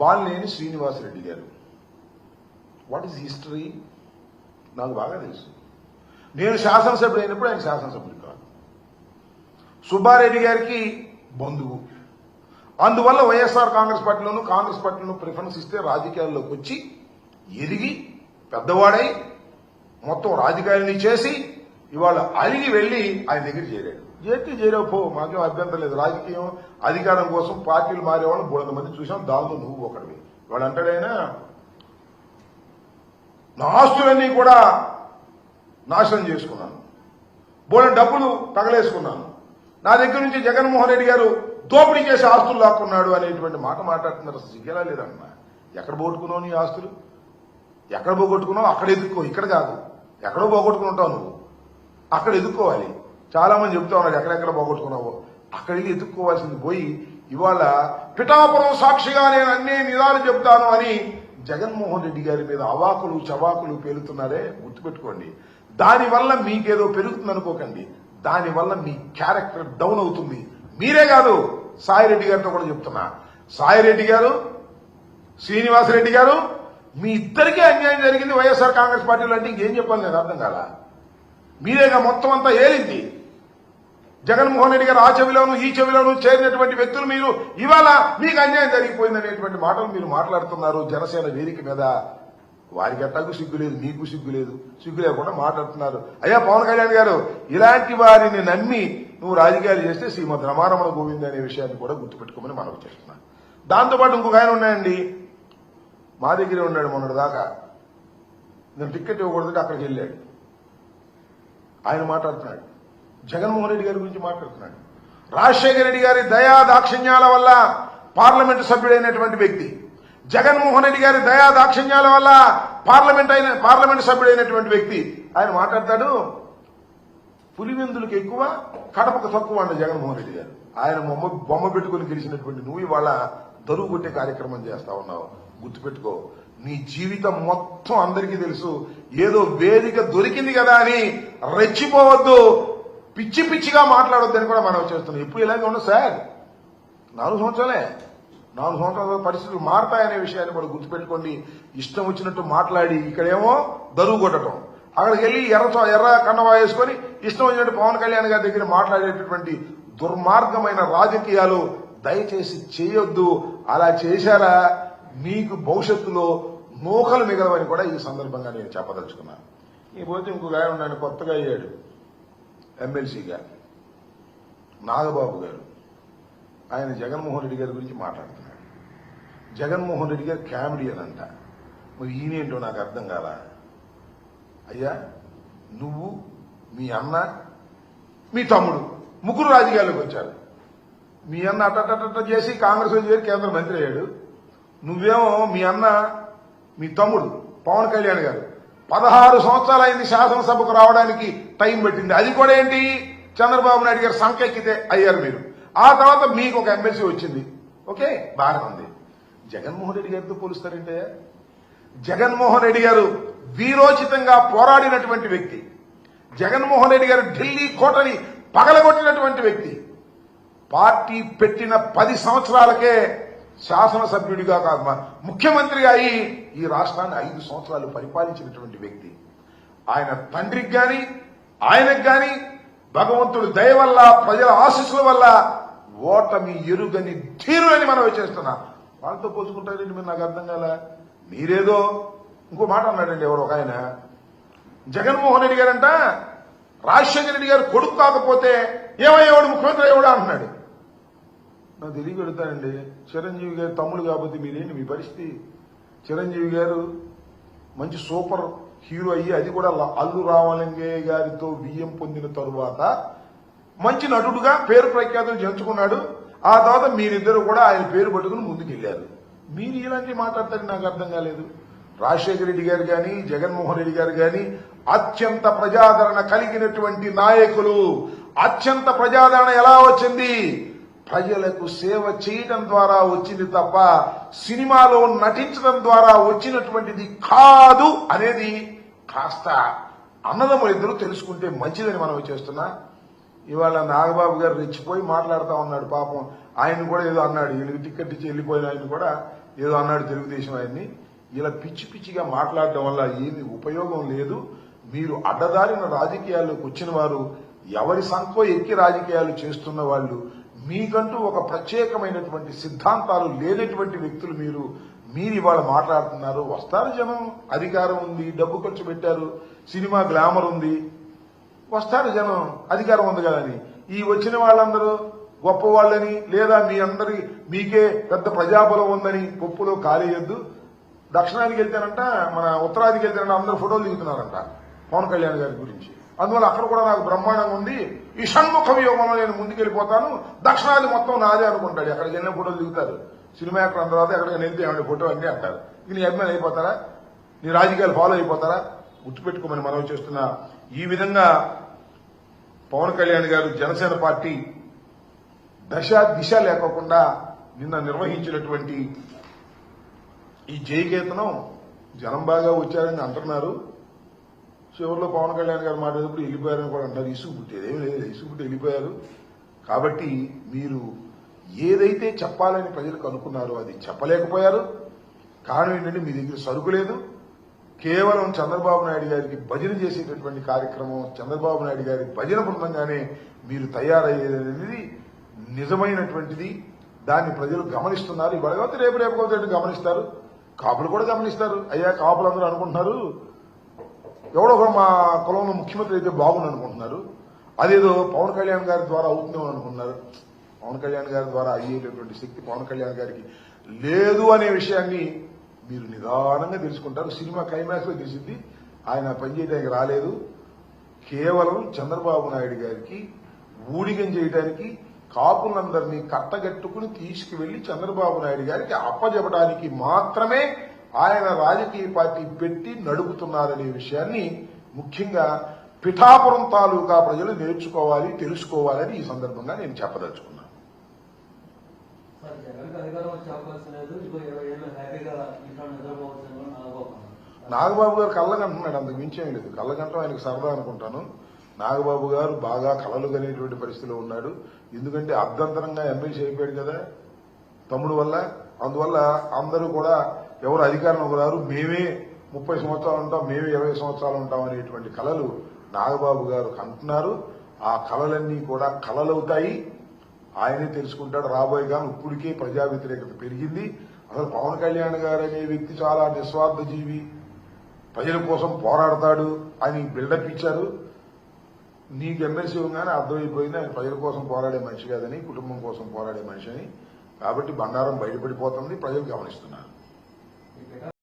బాలినేని శ్రీనివాసరెడ్డి గారు. What is history నాకు బాగా తెలుసు. నేను శాసనసభ్యుడు అయినప్పుడు ఆయన శాసనసభ్యుడు కాదు. సుబ్బారెడ్డి గారికి బంధువు. అందువల్ల వైఎస్ఆర్ కాంగ్రెస్ పార్టీలోనూ ప్రిఫరెన్స్ ఇస్తే రాజకీయాల్లోకి వచ్చి ఎదిగి పెద్దవాడై మొత్తం రాజకీయాలని చేసి ఇవాళ అలిగి వెళ్లి ఆయన దగ్గర చేరాడు. చేరావు మాకేం అభ్యంతరం లేదు. రాజకీయం అధికారం కోసం పార్టీలు మారేవాళ్ళు 300 మంది చూసాం, దానిలో నువ్వు ఒకటివి. వాడు అంటాడైనా నా ఆస్తులన్నీ కూడా నాశనం చేసుకున్నాను, బోలెడు డబ్బులు తగలేసుకున్నాను, నా దగ్గర నుంచి జగన్మోహన్ రెడ్డి గారు దోపిడీ చేసి ఆస్తులు లాక్కున్నాడు అనేటువంటి మాట మాట్లాడుతున్నారు. అసలు సిగ్గేలా లేదన్నా. ఎక్కడ పోగొట్టుకున్నావు నీ ఆస్తులు? ఎక్కడ పోగొట్టుకున్నావు అక్కడ ఎదుక్కో, ఇక్కడ కాదు. ఎక్కడో పోగొట్టుకుంటావు నువ్వు, అక్కడ ఎదుక్కోవాలి. చాలా మంది చెప్తా ఉన్నారు ఎక్కడెక్కడ పోగొట్టుకున్నావో అక్కడికి ఎదుక్కోవాల్సింది పోయి ఇవాళ పిఠాపురం సాక్షిగా నేను అన్ని నిజాలు చెప్తాను అని జగన్మోహన్ రెడ్డి గారి మీద అవాకులు చవాకులు పేలుతున్నారే, గుర్తుపెట్టుకోండి. దానివల్ల మీకేదో పెరుగుతుంది అనుకోకండి. దానివల్ల మీ క్యారెక్టర్ డౌన్ అవుతుంది. మీరే కాదు, సాయిరెడ్డి గారితో కూడా చెప్తున్నా. సాయిరెడ్డి గారు, శ్రీనివాసరెడ్డి గారు, మీ ఇద్దరికీ అన్యాయం జరిగింది వైఎస్ఆర్ కాంగ్రెస్ పార్టీలో. అంటే ఇంకేం చెప్పాలి నేను అర్థం కాల. మీరేగా మొత్తం అంతా ఏలింది. జగన్మోహన్ రెడ్డి గారు ఆ చెవిలోను ఈ చెవిలోను చేరినటువంటి వ్యక్తులు మీరు ఇవాళ మీకు అన్యాయం జరిగిపోయిందనేటువంటి మాటలు మీరు మాట్లాడుతున్నారు జనసేన వేదిక మీద. వారికి ఎట్టాకు సిగ్గు లేదు, నీకు సిగ్గు లేదు. సిగ్గు లేకుండా మాట్లాడుతున్నారు. అయ్యా పవన్ కళ్యాణ్ గారు, ఇలాంటి వారిని నమ్మి నువ్వు రాజకీయాలు చేస్తే శ్రీమద్ రమారమణ గోవింద్ అనే విషయాన్ని కూడా గుర్తుపెట్టుకోమని మనవి చేస్తున్నాను. దాంతోపాటు ఇంకొక ఆయన ఉన్నాయండి, మా దగ్గరే ఉన్నాడు మొన్నటి దాకా. నేను టికెట్ ఇవ్వకూడదంటే అక్కడికి వెళ్ళాడు. ఆయన మాట్లాడుతున్నాడు, జగన్మోహన్ రెడ్డి గారి గురించి మాట్లాడుతున్నాడు. రాజశేఖర రెడ్డి గారి దయా దాక్షిణ్యాల వల్ల పార్లమెంటు సభ్యుడైనటువంటి వ్యక్తి, జగన్మోహన్ రెడ్డి గారి దయా దాక్షిణ్యాల వల్ల పార్లమెంటు సభ్యుడైనటువంటి వ్యక్తి. ఆయన మాట్లాడతాడు, పులివెందులకు ఎక్కువ కడపకు తక్కువ అండి జగన్మోహన్ రెడ్డి గారు. ఆయన బొమ్మ పెట్టుకుని గెలిచినటువంటి నువ్వు ఇవాళ దరువు కొట్టే కార్యక్రమం చేస్తా ఉన్నావు. గుర్తుపెట్టుకో, నీ జీవితం మొత్తం అందరికీ తెలుసు. ఏదో వేదిక దొరికింది కదా అని రెచ్చిపోవద్దు, పిచ్చి పిచ్చిగా మాట్లాడొద్దని కూడా మనం చేస్తున్నాం. ఇప్పుడు ఇలాగే ఉండదు సార్. 4 సంవత్సరాల పరిస్థితులు మారతాయనే విషయాన్ని కూడా గుర్తుపెట్టుకోండి. ఇష్టం వచ్చినట్టు మాట్లాడి ఇక్కడేమో దరువు కొట్టడం, అక్కడికి వెళ్లి ఎర్ర కన్నవా వేసుకొని ఇష్టం వచ్చినట్టు పవన్ కళ్యాణ్ గారి దగ్గర మాట్లాడేటటువంటి దుర్మార్గమైన రాజకీయాలు దయచేసి చేయొద్దు. అలా చేశారా మీకు భవిష్యత్తులో నూకలు మిగలవని కూడా ఈ సందర్భంగా నేను చెప్పదలుచుకున్నాను. ఈ పోతే ఇంకొక ఆయన ఉన్నాడు, కొత్తగా అయ్యాడు ఎమ్మెల్సీగా, నాగబాబు గారు. ఆయన జగన్మోహన్ రెడ్డి గారి గురించి మాట్లాడుతున్నాడు. జగన్మోహన్ రెడ్డి గారు కామెడియన్ అంట. మరి ఈయనేంటో నాకు అర్థం కాల. అయ్యా, నువ్వు, మీ అన్న, మీ తమ్ముడు ముగ్గురు రాజకీయాల్లోకి వచ్చారు. మీ అన్న అట్ట చేసి కాంగ్రెస్ చేరి కేంద్ర మంత్రి అయ్యాడు. నువ్వేమో మీ అన్న, మీ తమ్ముడు పవన్ కళ్యాణ్ గారు 16 సంవత్సరాలు అయింది శాసనసభకు రావడానికి టైం పట్టింది. అది కూడా ఏంటి, చంద్రబాబు నాయుడు గారు సంకెక్కితే అయ్యారు మీరు. ఆ తర్వాత మీకు ఒక ఎమ్మెల్సీ వచ్చింది. ఓకే, బాగానే ఉంది. జగన్మోహన్ రెడ్డి గారితో పోలుస్తారంటే, జగన్మోహన్ రెడ్డి గారు వీరోచితంగా పోరాడినటువంటి వ్యక్తి. జగన్మోహన్ రెడ్డి గారు ఢిల్లీ కోటని పగలగొట్టినటువంటి వ్యక్తి. పార్టీ పెట్టిన 10 సంవత్సరాలకే శాసనసభ్యుడిగా కాదు ముఖ్యమంత్రిగా అయి ఈ రాష్ట్రాన్ని 5 సంవత్సరాలు పరిపాలించినటువంటి వ్యక్తి. ఆయన తండ్రికి గాని ఆయనకు గాని భగవంతుడి దయ వల్ల, ప్రజల ఆశీస్సుల వల్ల ఓటమి ఎరుగని ధీరులని మనం చేస్తున్నా. వాళ్ళతో పోల్చుకుంటారండి మీరు, నాకు అర్థం కాల. మీరేదో ఇంకో మాట అన్నాడండి ఎవరు ఒక ఆయన, జగన్మోహన్ రెడ్డి గారంట రాజశేఖర రెడ్డి గారు కొడుకు కాకపోతే ఏమయ్యేవాడు, ముఖ్యమంత్రి అయ్యేవాడు అంటున్నాడు. నాకు తెలియగలుగుతానండి, చిరంజీవి గారు తమ్ముడు కాబట్టి మీరేంటి మీ పరిస్థితి? చిరంజీవి గారు మంచి సూపర్ హీరో అయ్యి, అది కూడా అల్లు రామలింగయ్య గారితో విజయం పొందిన తరువాత మంచి నటుడుగా పేరు ప్రఖ్యాతులు జంచుకున్నాడు. ఆ తర్వాత మీరిద్దరు కూడా ఆయన పేరు పట్టుకుని ముందుకెళ్లారు. మీరు ఇలాంటి మాట్లాడతారు, నాకు అర్థం కాలేదు. రాజశేఖర రెడ్డి గారు గాని జగన్మోహన్ రెడ్డి గారు గాని అత్యంత ప్రజాదరణ కలిగినటువంటి నాయకులు. అత్యంత ప్రజాదరణ ఎలా వచ్చింది? ప్రజలకు సేవ చేయడం ద్వారా వచ్చింది తప్ప సినిమాలో నటించడం ద్వారా వచ్చినటువంటిది కాదు అనేది కాస్త అన్నదమ్ములిద్దరూ తెలుసుకుంటే మంచిదని మనం చేస్తున్నా. ఇవాళ నాగబాబు గారు రెచ్చిపోయి మాట్లాడుతూ ఉన్నాడు. పాపం ఆయన కూడా ఏదో అన్నాడు, ఈయనకి టికెట్ ఇచ్చి వెళ్ళిపోయిన ఆయన కూడా ఏదో అన్నాడు తెలుగుదేశం ఆయన్ని. ఇలా పిచ్చి పిచ్చిగా మాట్లాడటం వల్ల ఏమి ఉపయోగం లేదు. మీరు అడ్డదారిన రాజకీయాల్లోకి వచ్చిన వారు, ఎవరి సంఖ్య ఎక్కి రాజకీయాలు చేస్తున్న వాళ్ళు, మీకంటూ ఒక ప్రత్యేకమైనటువంటి సిద్ధాంతాలు లేనటువంటి వ్యక్తులు మీరు ఇవాళ మాట్లాడుతున్నారు. వస్తారు జనం, అధికారం ఉంది, డబ్బు ఖర్చు పెట్టారు, సినిమా గ్లామర్ ఉంది, వస్తారు జనం, అధికారం ఉంది కదని. ఈ వచ్చిన వాళ్ళందరూ గొప్ప వాళ్ళని, లేదా మీకే పెద్ద ప్రజాబలం ఉందని పప్పులో కాలేయొద్దు. దక్షిణానికి వెళ్తేనంట, మన ఉత్తరాదికి వెళ్తేనంట అందరూ ఫోటోలు దిగుతున్నారంట పవన్ కళ్యాణ్ గారి గురించి. అందువల్ల అక్కడ కూడా నాకు బ్రహ్మాండంగా ఉంది, ఈ షణ్ముఖ వ్యూహంలో నేను ముందుకెళ్లిపోతాను, దక్షిణాది మొత్తం నాదే అనుకుంటాడు. ఎక్కడికి వెళ్ళిన ఫోటోలు దిగుతారు సినిమా యాక్టర్ అందరూ. ఎక్కడికైనా వెళ్తే ఏమంటే ఫోటో అన్నీ అంటారు. ఇక నీ అభిమానులు అయిపోతారా? నీ రాజకీయాలు ఫాలో అయిపోతారా? గుర్తుపెట్టుకోమని మనవి చేస్తున్నా. ఈ విధంగా పవన్ కళ్యాణ్ గారు జనసేన పార్టీ దిశ లేకోకుండా నిన్న నిర్వహించినటువంటి ఈ జయకేతనం జనం బాగా వచ్చారని అంటున్నారు. చివరిలో పవన్ కళ్యాణ్ గారు మాట్లాడేటప్పుడు వెళ్ళిపోయారని కూడా అంటారు. ఇసుగు పుట్టేది ఏమి లేదు, ఇసుగు పుట్టి వెళ్ళిపోయారు. కాబట్టి మీరు ఏదైతే చెప్పాలని ప్రజలకు అనుకున్నారో అది చెప్పలేకపోయారు. కారణం ఏంటంటే మీ దగ్గర సరుకు లేదు. కేవలం చంద్రబాబు నాయుడు గారికి భజన చేసేటటువంటి కార్యక్రమం, చంద్రబాబు నాయుడు గారి భజన బృందంగానే మీరు తయారయ్యేది నిజమైనటువంటిది. దాన్ని ప్రజలు గమనిస్తున్నారు. ఇవాళ కావచ్చు రేపు కావచ్చు గమనిస్తారు. కాపులు కూడా గమనిస్తారు. అయ్యా కాపులందరూ అనుకుంటున్నారు ఎవడో ఒక మా కులంలో ముఖ్యమంత్రి అయితే బాగుంది అనుకుంటున్నారు. అదేదో పవన్ కళ్యాణ్ గారి ద్వారా అవుతుందేమో అనుకుంటున్నారు. పవన్ కళ్యాణ్ గారి ద్వారా అయ్యేటటువంటి శక్తి పవన్ కళ్యాణ్ గారికి లేదు అనే విషయాన్ని మీరు నిదానంగా తెలుసుకుంటారు. సినిమా క్లైమాక్స్ లో తెలిసింది ఆయన పనిచేయడానికి రాలేదు. కేవలం చంద్రబాబు నాయుడు గారికి ఊడిగం చేయడానికి, కాపులందరినీ కట్టగట్టుకుని తీసుకువెళ్లి చంద్రబాబు నాయుడు గారికి అప్పజెప్పడానికి మాత్రమే ఆయన రాజకీయ పార్టీ పెట్టి నడుపుతున్నారనే విషయాన్ని ముఖ్యంగా పిఠాపురం తాలూకా ప్రజలు నేర్చుకోవాలి, తెలుసుకోవాలని ఈ సందర్భంగా నేను చెప్పదలుచుకున్నాను. నాగబాబు గారు కళ్ళగంటున్నాడు, అంతకు మించేం లేదు. కళ్ళగంటం ఆయనకు సరదా అనుకుంటాను. నాగబాబు గారు బాగా కలలు కనేటువంటి పరిస్థితిలో ఉన్నాడు. ఎందుకంటే అర్ధంతరంగా ఎమ్మెల్సీ అయిపోయాడు కదా తమ్ముడు వల్ల. అందువల్ల అందరూ కూడా ఎవరు అధికారంలోకి రారు, మేమే 30 సంవత్సరాలు ఉంటాం, మేమే 20 సంవత్సరాలు ఉంటాం అనేటువంటి కలలు నాగబాబు గారు కంటున్నారు. ఆ కలలన్నీ కూడా కలలవుతాయి. ఆయనే తెలుసుకుంటాడు రాబోయే కాలం. ఇప్పటికే ప్రజా వ్యతిరేకత పెరిగింది. అసలు పవన్ కళ్యాణ్ గారు అనే వ్యక్తి చాలా నిస్వార్థ జీవి, ప్రజల కోసం పోరాడతాడు అని బిల్డప్ ఇచ్చారు. నీకు ఎమ్మెల్సీ ఉండగానే అర్థమైపోయింది ఆయన ప్రజల కోసం పోరాడే మనిషి కాదని, కుటుంబం కోసం పోరాడే మనిషి అని. కాబట్టి బండారం బయటపడిపోతుంది, ప్రజలు గమనిస్తున్నారు.